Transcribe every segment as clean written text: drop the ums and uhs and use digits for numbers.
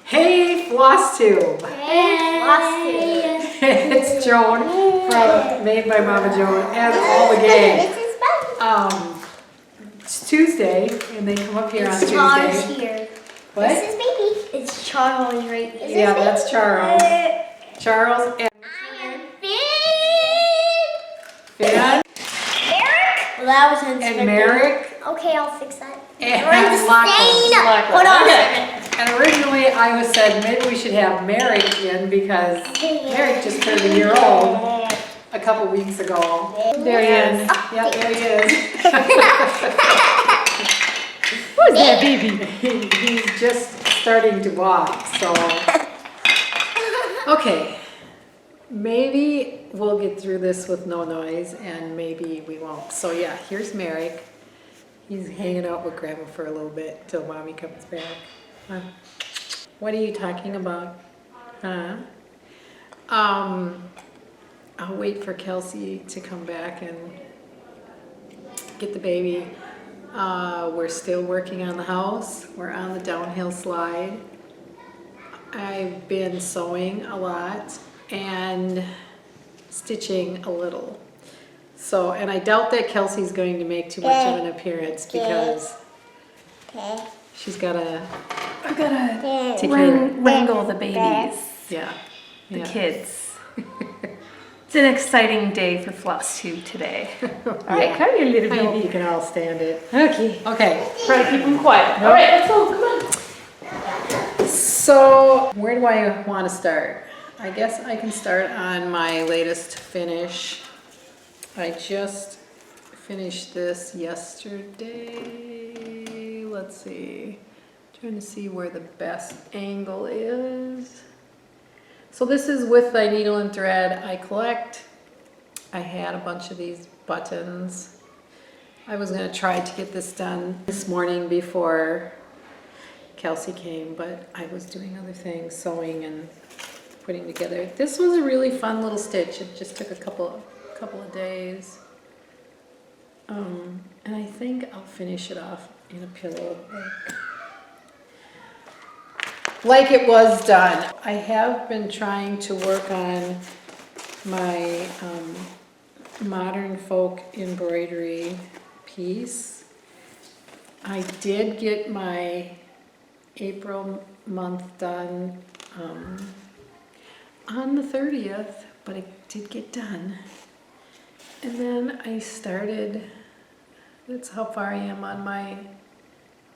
Hey, Flosstube! Hey, Flosstube! It's Joan from Made by Mama Joan and all the gang. This is Bubby. It's Tuesday, and they come up here on Tuesday. Charles here. What? This is baby. It's Charles right here. Yeah, that's Charles. Charles and I am Finn. Eric. Well, that was And Merrick. Okay, I'll fix that. And We're in the same. Lachlan. Hold on a second. And originally I was said maybe we should have Merrick in because Merrick just turned a year old a couple weeks ago. There he is. Yeah, there he is. Who's that baby? He's just starting to walk, so. Okay, maybe we'll get through this with no noise and maybe we won't. So yeah, here's Merrick. He's hanging out with Grandma for a little bit till Mommy comes back. Huh? What are you talking about? Huh? I'll wait for Kelsey to come back and get the baby. We're still working on the house. We're on the downhill slide. I've been sewing a lot and stitching a little. So, and I doubt that Kelsey's going to make too much of an appearance because she's gotta I've got to take care. wrangle the babies, Yeah. the kids. It's an exciting day for Flosstube today. All right, come here, little I hope baby. you can all stand it. Okay, Okay. try to keep them quiet. All right, let's go. Come on. So, where do I want to start? I guess I can start on my latest finish. I just finished this yesterday. Let's see. Trying to see where the best angle is. So this is with my needle and thread I collect. I had a bunch of these buttons. I was going to try to get this done this morning before Kelsey came, but I was doing other things, sewing and putting together. This was a really fun little stitch. It just took a couple of days. And I think I'll finish it off in a pillow like it was done. I have been trying to work on my modern folk embroidery piece. I did get my April month done on the 30th, but it did get done. And then I started, that's how far I am on my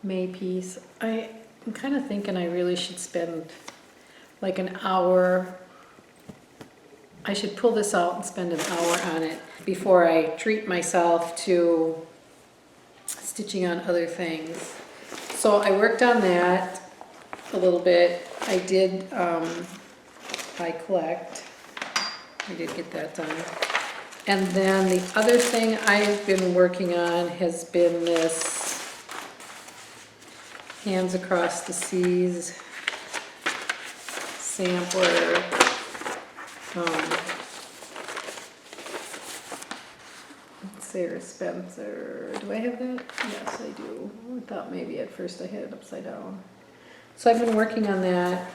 May piece. I'm kind of thinking I really should spend like an hour. I should pull this out and spend an hour on it before I treat myself to stitching on other things. So I worked on that a little bit. I did I collect. I did get that done. And then the other thing I've been working on has been this Hands Across the Seas sampler. Sarah Spencer. Do I have that? Yes, I do. I thought maybe at first I had it upside down. So I've been working on that,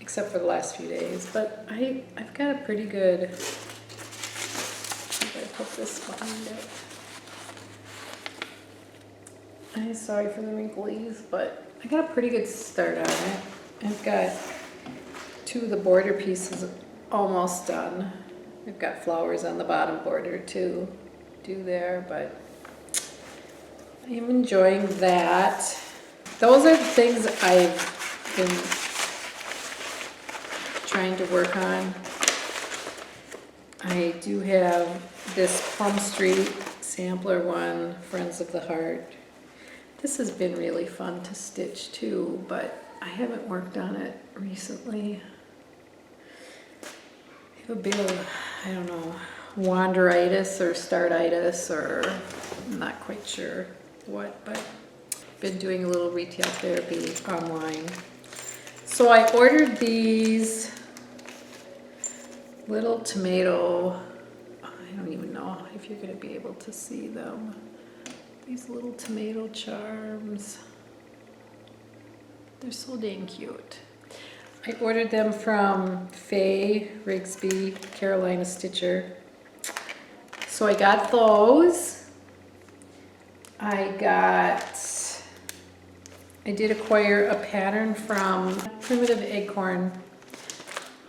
except for the last few days. But I've got a pretty good. If I put this behind it. I'm sorry for the wrinklies, but I got a pretty good start on it. I've got two of the border pieces almost done. I've got flowers on the bottom border to do there, but I am enjoying that. Those are the things I've been trying to work on. I do have this Plum Street sampler one, Friends of the Heart. This has been really fun to stitch too, but I haven't worked on it recently. I have a bit of, I don't know, wanderitis or startitis, or I'm not quite sure what, but I've been doing a little retail therapy online. So I ordered these little tomato, I don't even know if you're going to be able to see them. These little tomato charms. They're so dang cute. I ordered them from Faye Rigsby, Carolina Stitcher. So I got those. I did acquire a pattern from Primitive Acorn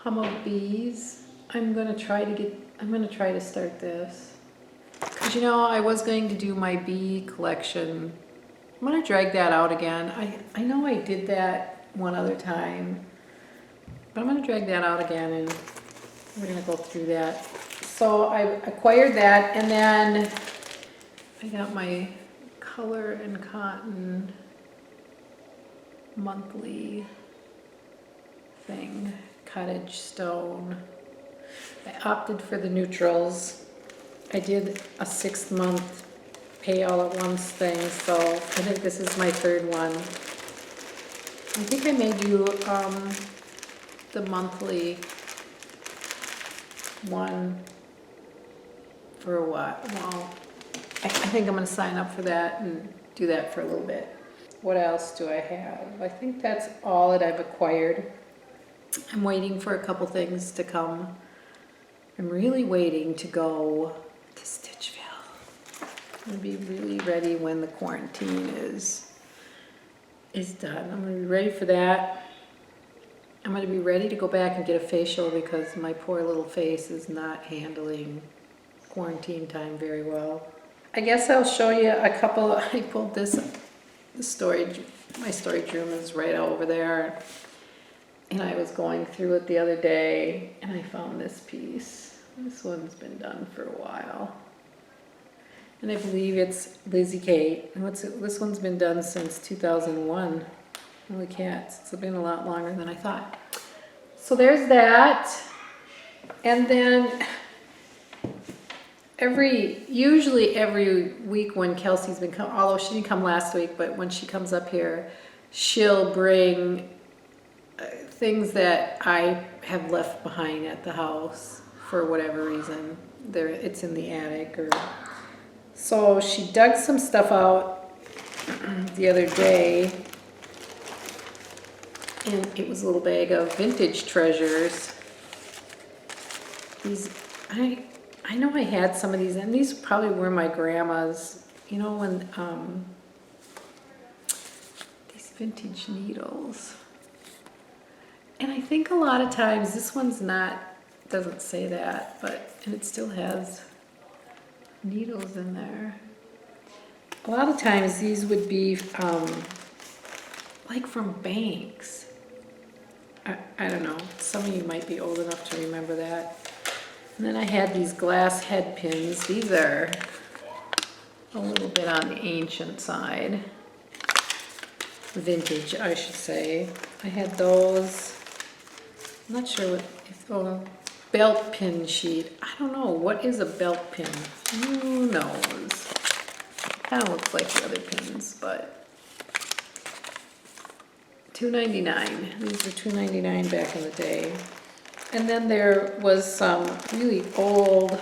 Humble-Bees. I'm gonna try to start this. Cause you know, I was going to do my bee collection. I'm gonna drag that out again. I know I did that one other time, but I'm gonna drag that out again and we're gonna go through that. So I acquired that, and then I got my Color and Cotton monthly thing, Cottage Stone. I opted for the neutrals. I did a 6-month pay all at once thing, so I think this is my 3rd one. I think I may do the monthly one for a while. Well, I think I'm going to sign up for that and do that for a little bit. What else do I have? I think that's all that I've acquired. I'm waiting for a couple things to come. I'm really waiting to go to Stitchville. I'm going to be really ready when the quarantine is done. I'm going to be ready for that. I'm going to be ready to go back and get a facial because my poor little face is not handling quarantine time very well. I guess I'll show you a couple. I pulled this, my storage room is right over there. And I was going through it the other day and I found this piece. This one's been done for a while. And I believe it's Lizzie Kate. And this one's been done since 2001. Holy cats, it's been a lot longer than I thought. So there's that. And then usually every week when Kelsey's been coming, although she didn't come last week, but when she comes up here, she'll bring things that I have left behind at the house for whatever reason. It's in the attic so she dug some stuff out the other day, and it was a little bag of vintage treasures. I know I had some of these, and these probably were my grandma's, you know, when these vintage needles. And I think a lot of times this one's doesn't say that, and it still has needles in there. A lot of times these would be like from banks. I don't know, some of you might be old enough to remember that. And then I had these glass head pins. These are a little bit on the ancient side. Vintage, I should say. I had those. I'm not sure belt pin sheet. I don't know. What is a belt pin? Who knows? Kind of looks like the other pins, but $2.99. These were $2.99 back in the day. And then there was some really old,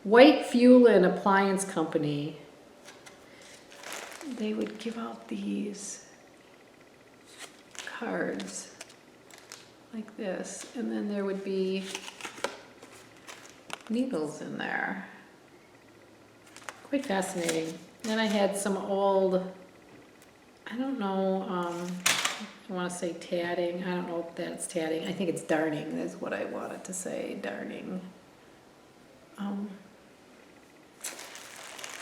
White Fuel and Appliance Company. They would give out these cards like this, and then there would be needles in there. Quite fascinating. Then I had some old, I don't know, I want to say tatting. I don't know if that's tatting. I think it's darning is what I wanted to say, darning.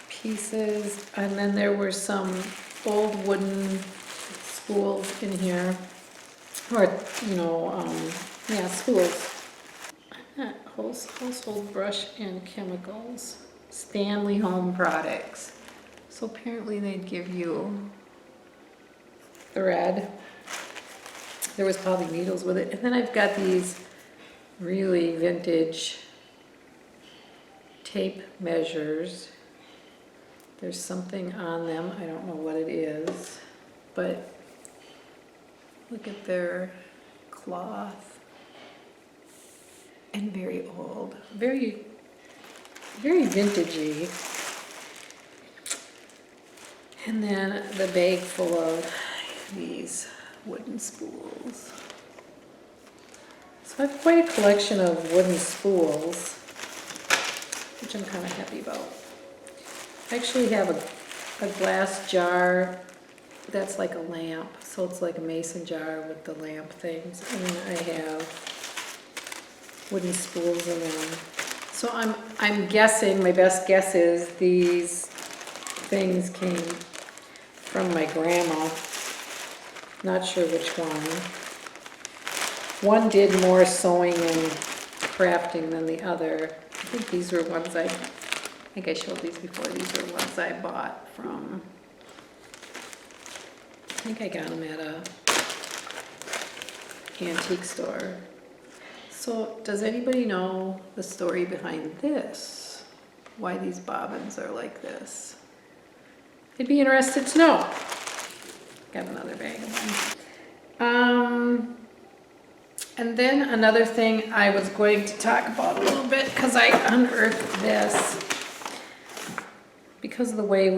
Pieces, and then there were some old wooden spools in here, or spools. Household brush and chemicals, Stanley Home Products. So apparently they'd give you thread. There was probably needles with it. And then I've got these really vintage tape measures. There's something on them. I don't know what it is, but look at their cloth. And very old, very, very vintagey. And then the bag full of these wooden spools. So I have quite a collection of wooden spools, which I'm kind of happy about. I actually have a glass jar that's like a lamp, so it's like a mason jar with the lamp things, and then I have wooden spools in them. So I'm guessing, my best guess is these things came from my grandma. Not sure which one. One did more sewing and crafting than the other. I think these were ones I think I showed these before. These were ones I bought from, I think I got them at a antique store. So does anybody know the story behind this? Why these bobbins are like this? I'd be interested to know. Got another bag of them. And then another thing I was going to talk about a little bit, because I unearthed this. Because of the way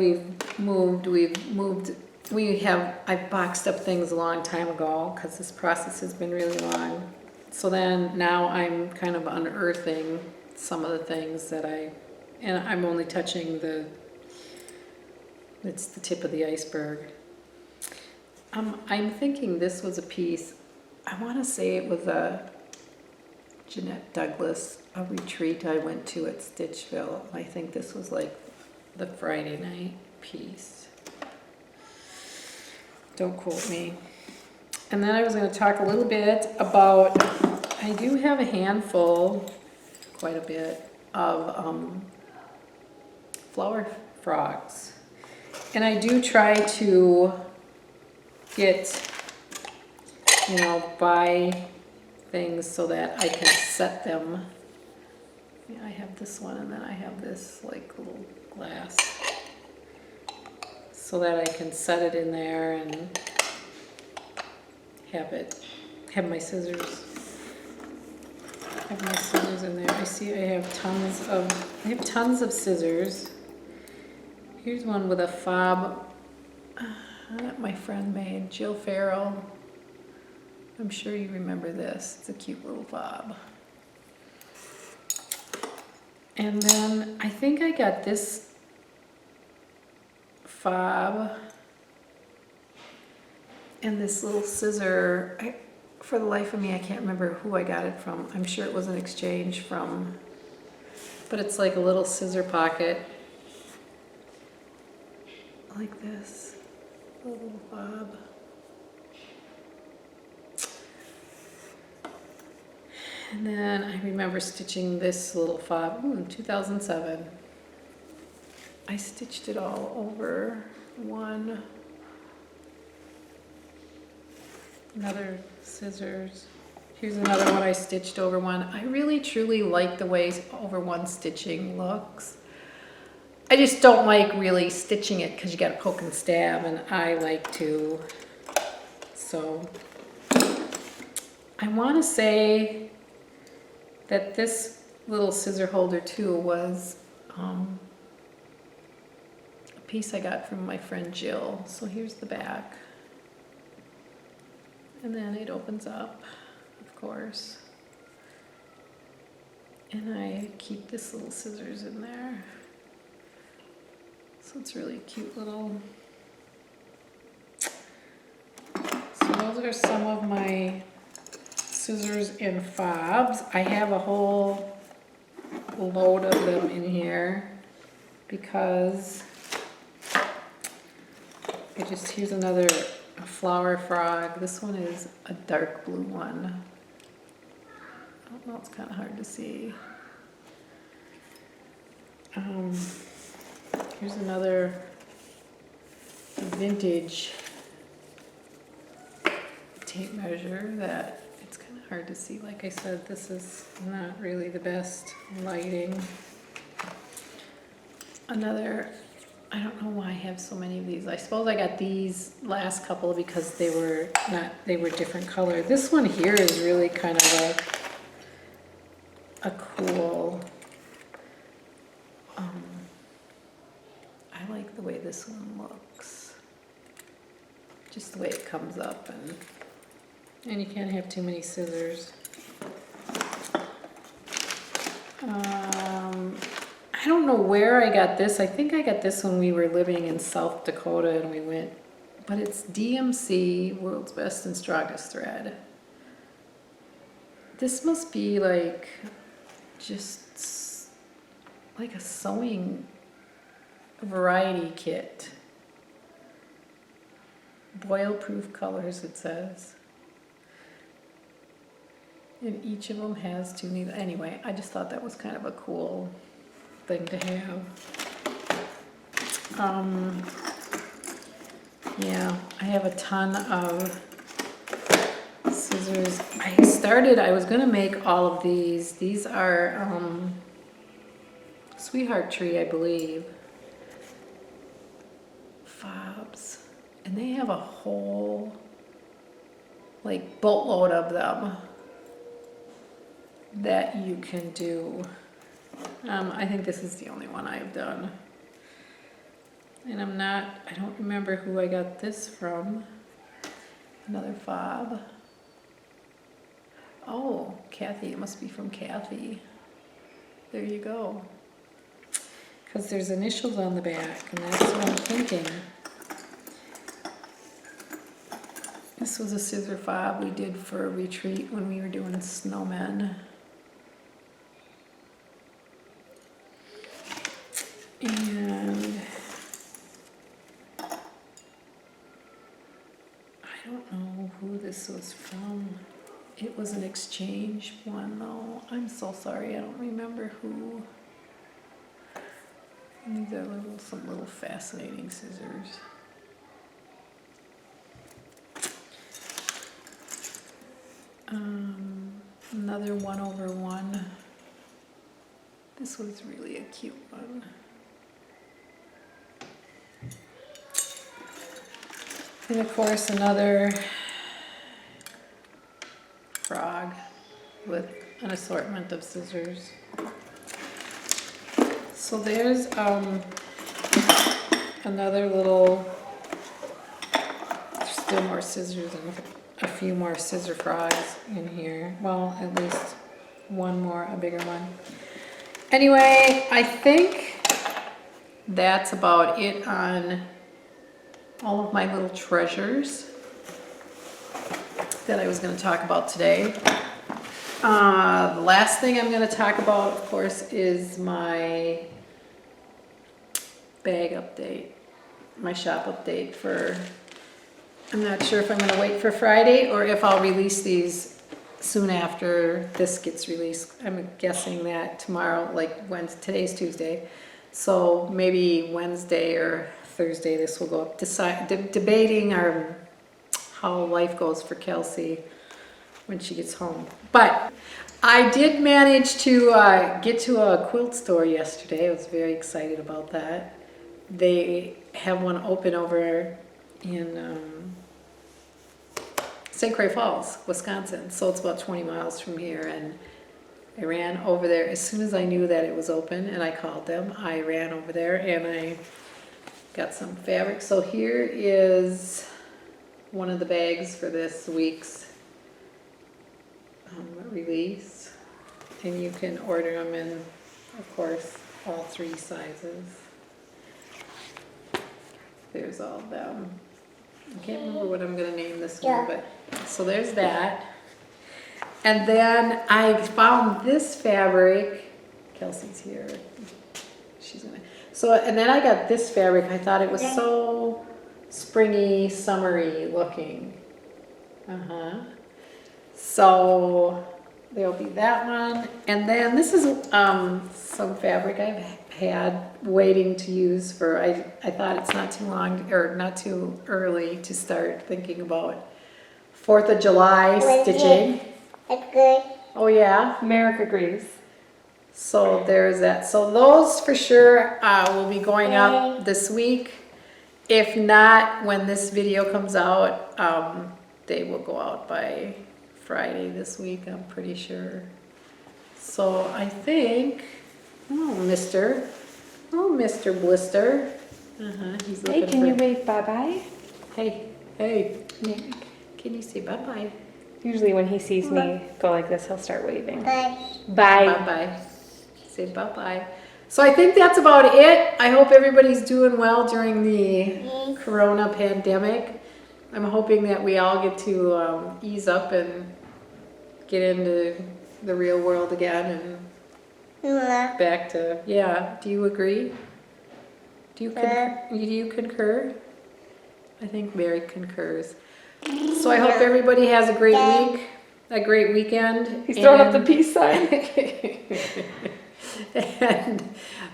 I've boxed up things a long time ago, because this process has been really long. So then now I'm kind of unearthing some of the things that and I'm only touching it's the tip of the iceberg. I'm thinking this was a piece, I want to say it was a Jeanette Douglas, a retreat I went to at Stitchville. I think this was like the Friday night piece. Don't quote me. And then I was going to talk a little bit about, I do have a handful, quite a bit, of flower frogs. And I do try to get, buy things so that I can set them. Yeah, I have this one, and then I have this like little glass so that I can set it in there and have my scissors. Have my scissors in there. I see I have tons of scissors. Here's one with a fob that my friend made, Jill Farrell. I'm sure you remember this. It's a cute little fob. And then I think I got this fob and this little scissor. For the life of me, I can't remember who I got it from. I'm sure it was an exchange from, but it's like a little scissor pocket. Like this, a little fob. And then I remember stitching this little fob in 2007. I stitched it all over one. Another scissors. Here's another one I stitched over one. I really truly like the way over one stitching looks. I just don't like really stitching it because you got to poke and stab, and I like to. So I want to say that this little scissor holder too was a piece I got from my friend Jill. So here's the back. And then it opens up, of course. And I keep this little scissors in there. So it's really cute little. So those are some of my scissors and fobs. I have a whole load of them in here because here's another flower frog. This one is a dark blue one. I don't know, it's kind of hard to see. Here's another vintage tape measure that it's kind of hard to see. Like I said, this is not really the best lighting. Another, I don't know why I have so many of these. I suppose I got these last couple because they were different color. This one here is really kind of a cool, I like the way this one looks. Just the way it comes up, and you can't have too many scissors. I don't know where I got this. I think I got this when we were living in South Dakota and we went, but it's DMC, World's Best and Strongest Thread. This must be like just like a sewing variety kit. Boil-proof colors, it says. And each of them has two needles. Anyway, I just thought that was kind of a cool thing to have. Yeah, I have a ton of scissors. I was gonna make all of these. These are Sweetheart Tree, I believe. Fobs. And they have a whole, like, boatload of them that you can do. I think this is the only one I've done. And I don't remember who I got this from. Another fob. Oh, Kathy, it must be from Kathy. There you go. Because there's initials on the back, and that's what I'm thinking. This was a scissor fob we did for a retreat when we were doing snowmen. And I don't know who this was from. It was an exchange one though. I'm so sorry, I don't remember who. These are some little fascinating scissors. Another 1/1. This was really a cute one. And of course another frog with an assortment of scissors. So there's another little, there's still more scissors and a few more scissor frogs in here. Well, at least one more, a bigger one. Anyway, I think that's about it on all of my little treasures that I was going to talk about today. The last thing I'm going to talk about, of course, is my bag update, my shop update for, I'm not sure if I'm going to wait for Friday or if I'll release these soon after this gets released. I'm guessing that tomorrow, like today's Tuesday, so maybe Wednesday or Thursday this will go up. Debating how life goes for Kelsey when she gets home. But I did manage to get to a quilt store yesterday. I was very excited about that. They have one open over in St. Croix Falls, Wisconsin. So it's about 20 miles from here. And I ran over there as soon as I knew that it was open, and I called them. I ran over there and I got some fabric. So here is one of the bags for this week's release, and you can order them in, of course, all 3 sizes. There's all of them. I can't remember what I'm going to name this one, but so there's that. And then I found this fabric. Kelsey's here. She's gonna. So, and then I got this fabric. I thought it was so springy, summery looking. So there'll be that one. And then this is some fabric I've had waiting to use for, I thought it's not too long or not too early to start thinking about 4th of July stitching. That's good. Oh yeah? Merrick agrees. So there's that. So those for sure will be going up this week. If not, when this video comes out, they will go out by Friday this week, I'm pretty sure. So I think, oh, Mr. Blister, He's Hey, looking can you for- wave bye-bye? Hey, hey, Merrick. can you say bye-bye? Usually when he sees me go like this, he'll start waving. Bye. Bye. Bye-bye. Say bye-bye. So I think that's about it. I hope everybody's doing well during the corona pandemic. I'm hoping that we all get to ease up and get into the real world again and back to, yeah. Do you agree? Do you concur? I think Mary concurs. So I hope everybody has a great week, a great weekend. He's throwing up the peace sign. And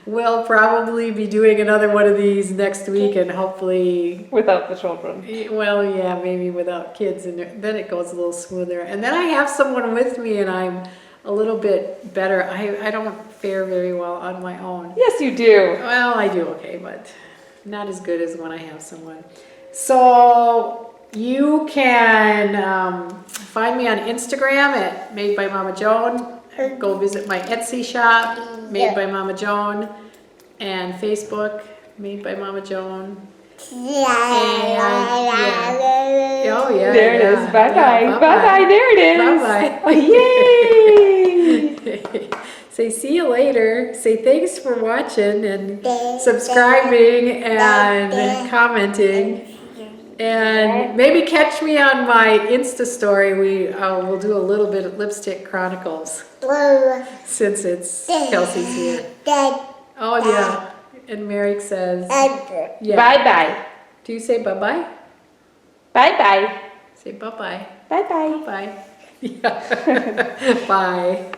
we'll probably be doing another one of these next week and hopefully, Without the children. well, yeah, maybe without kids, and then it goes a little smoother. And then I have someone with me and I'm a little bit better. I don't fare very well on my own. Yes, you do. Well, I do okay, but not as good as when I have someone. So you can find me on Instagram at Made by Mama Joan. Go visit my Etsy shop, Made by Mama Joan, and Facebook, Made by Mama Joan. Oh yeah. There it is. Bye-bye. Yeah, Bye-bye. There it is. Bye-bye. Yay! Say see you later. Say thanks for watching and subscribing and commenting. And maybe catch me on my Insta story. We'll do a little bit of Lipstick Chronicles since it's Kelsey's here. Oh yeah. And Merrick says, yeah. Bye-bye. Do you say bye-bye? Bye-bye. Say bye-bye. Bye-bye. Bye. Yeah. Bye.